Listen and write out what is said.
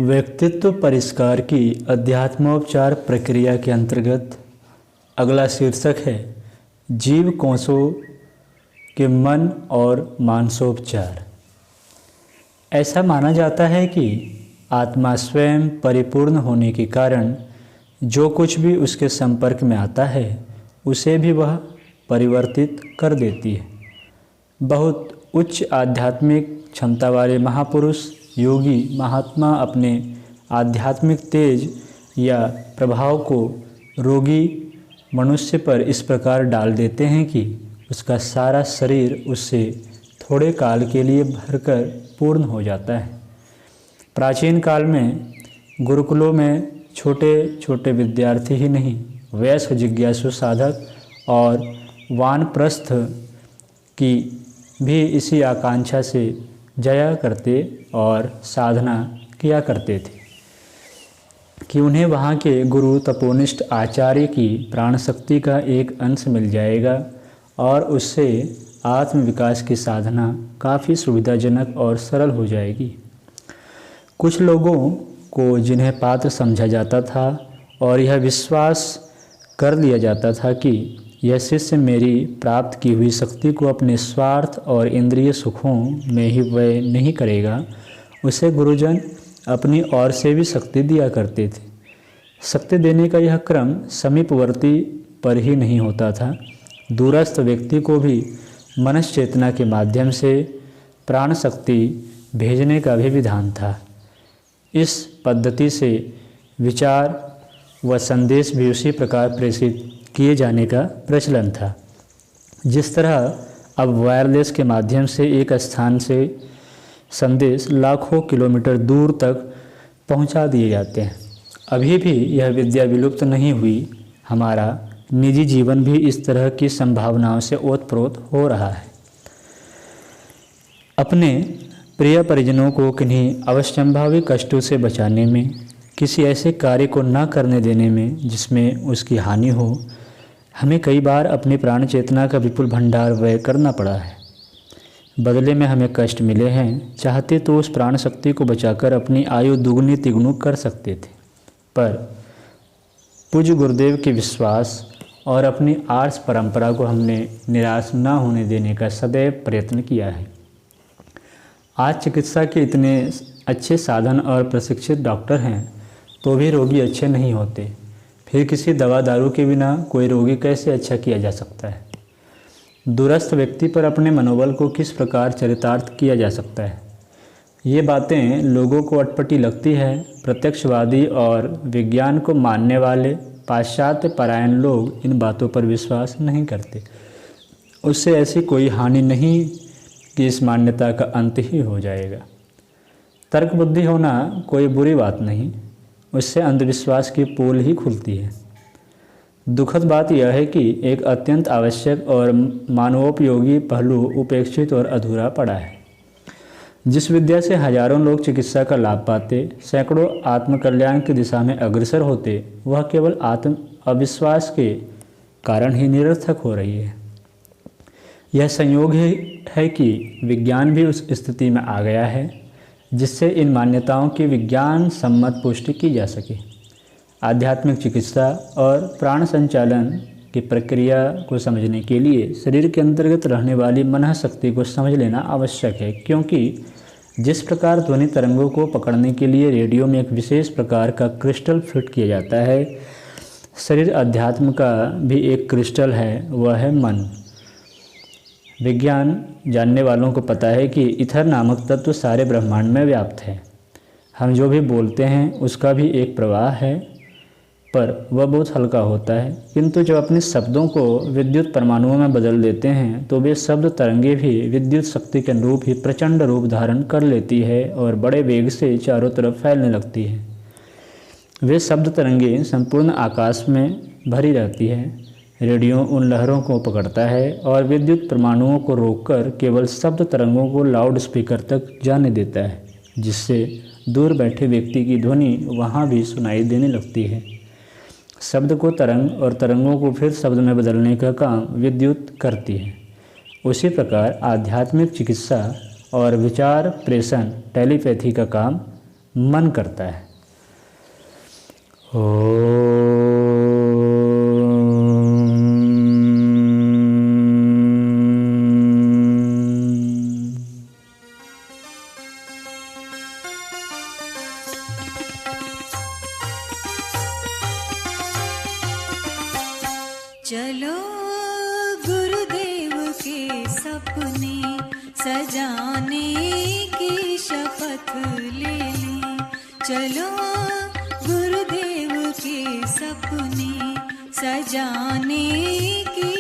व्यक्तित्व परिष्कार की अध्यात्मोपचार प्रक्रिया के अंतर्गत अगला शीर्षक है जीव कोषों के मन और मानसोपचार। ऐसा माना जाता है कि आत्मा स्वयं परिपूर्ण होने के कारण जो कुछ भी उसके संपर्क में आता है उसे भी वह परिवर्तित कर देती है। बहुत उच्च आध्यात्मिक क्षमता वाले महापुरुष, योगी, महात्मा अपने आध्यात्मिक तेज या प्रभाव को रोगी मनुष्य पर इस प्रकार डाल देते हैं कि उसका सारा शरीर उससे थोड़े काल के लिए भरकर पूर्ण हो जाता है। प्राचीन काल में गुरुकुलों में छोटे छोटे विद्यार्थी ही नहीं, वयस्क जिज्ञासु साधक और वानप्रस्थ की भी इसी आकांक्षा से जया करते और साधना किया करते थे कि उन्हें वहाँ के गुरु तपोनिष्ठ आचार्य की प्राण शक्ति का एक अंश मिल जाएगा और उससे आत्म विकास की साधना काफ़ी सुविधाजनक और सरल हो जाएगी। कुछ लोगों को जिन्हें पात्र समझा जाता था और यह विश्वास कर लिया जाता था कि यह शिष्य मेरी प्राप्त की हुई शक्ति को अपने स्वार्थ और इंद्रिय सुखों में ही व्यय नहीं करेगा, उसे गुरुजन अपनी ओर से भी शक्ति दिया करते थे। शक्ति देने का यह क्रम समीपवर्ती पर ही नहीं होता था, दूरस्थ व्यक्ति को भी मनस चेतना के माध्यम से प्राण शक्ति भेजने का भी विधान था। इस पद्धति से विचार व संदेश भी उसी प्रकार प्रेषित किए जाने का प्रचलन था जिस तरह अब वायरलेस के माध्यम से एक स्थान से संदेश लाखों किलोमीटर दूर तक पहुंचा दिए जाते हैं। अभी भी यह विद्या विलुप्त नहीं हुई। हमारा निजी जीवन भी इस तरह की संभावनाओं से ओतप्रोत हो रहा है। अपने प्रिय परिजनों को किन्हीं अवश्यंभावी कष्टों से बचाने में, किसी ऐसे कार्य को न करने देने में जिसमें उसकी हानि हो, हमें कई बार अपनी प्राण चेतना का विपुल भंडार व्यय करना पड़ा है। बदले में हमें कष्ट मिले हैं। चाहते तो उस प्राण शक्ति को बचाकर अपनी आयु दुगनी तिगुनी कर सकते थे, पर पूज्य गुरुदेव के विश्वास और अपनी आर्ष परंपरा को हमने निराश न होने देने का सदैव प्रयत्न किया है। आज चिकित्सा के इतने अच्छे साधन और प्रशिक्षित डॉक्टर हैं तो भी रोगी अच्छे नहीं होते। फिर किसी दवा दारू के बिना कोई रोगी कैसे अच्छा किया जा सकता है? दूरस्थ व्यक्ति पर अपने मनोबल को किस प्रकार चरितार्थ किया जा सकता है? ये बातें लोगों को अटपटी लगती है। प्रत्यक्षवादी और विज्ञान को मानने वाले पाश्चात्य परायण लोग इन बातों पर विश्वास नहीं करते। उससे ऐसी कोई हानि नहीं कि इस मान्यता का अंत ही हो जाएगा। तर्क बुद्धि होना कोई बुरी बात नहीं, उससे अंधविश्वास की पोल ही खुलती है। दुखद बात यह है कि एक अत्यंत आवश्यक और मानवोपयोगी पहलू उपेक्षित और अधूरा पड़ा है। जिस विद्या से हजारों लोग चिकित्सा का लाभ पाते, सैकड़ों आत्मकल्याण की दिशा में अग्रसर होते, वह केवल आत्म अविश्वास के कारण ही निरर्थक हो रही है। यह संयोग है कि विज्ञान भी उस स्थिति में आ गया है जिससे इन मान्यताओं की विज्ञान सम्मत पुष्टि की जा सके। आध्यात्मिक चिकित्सा और प्राण संचालन की प्रक्रिया को समझने के लिए शरीर के अंतर्गत रहने वाली मन शक्ति को समझ लेना आवश्यक है, क्योंकि जिस प्रकार ध्वनि तरंगों को पकड़ने के लिए रेडियो में एक विशेष प्रकार का क्रिस्टल फिट किया जाता है, शरीर अध्यात्म का भी एक क्रिस्टल है, वह है मन। विज्ञान जानने वालों को पता है कि ईथर नामक तत्व सारे ब्रह्मांड में व्याप्त है। हम जो भी बोलते हैं उसका भी एक प्रवाह है, पर वह बहुत हल्का होता है। किंतु जब अपने शब्दों को विद्युत परमाणुओं में बदल देते हैं तो वे शब्द तरंगे भी विद्युत शक्ति के अनुरूप ही प्रचंड रूप धारण कर लेती है और बड़े वेग से चारों तरफ फैलने लगती है। वे शब्द तरंगे संपूर्ण आकाश में भरी रहती है। रेडियो उन लहरों को पकड़ता है और विद्युत परमाणुओं को रोककर केवल शब्द तरंगों को लाउड स्पीकर तक जाने देता है, जिससे दूर बैठे व्यक्ति की ध्वनि वहाँ भी सुनाई देने लगती है। शब्द को तरंग और तरंगों को फिर शब्द में बदलने का काम विद्युत करती है। उसी प्रकार आध्यात्मिक चिकित्सा और विचार प्रेषण टेलीपैथी का काम मन करता है। चलो गुरुदेव के सपने सजाने की शपथ ले लें। चलो गुरुदेव के सपने सजाने की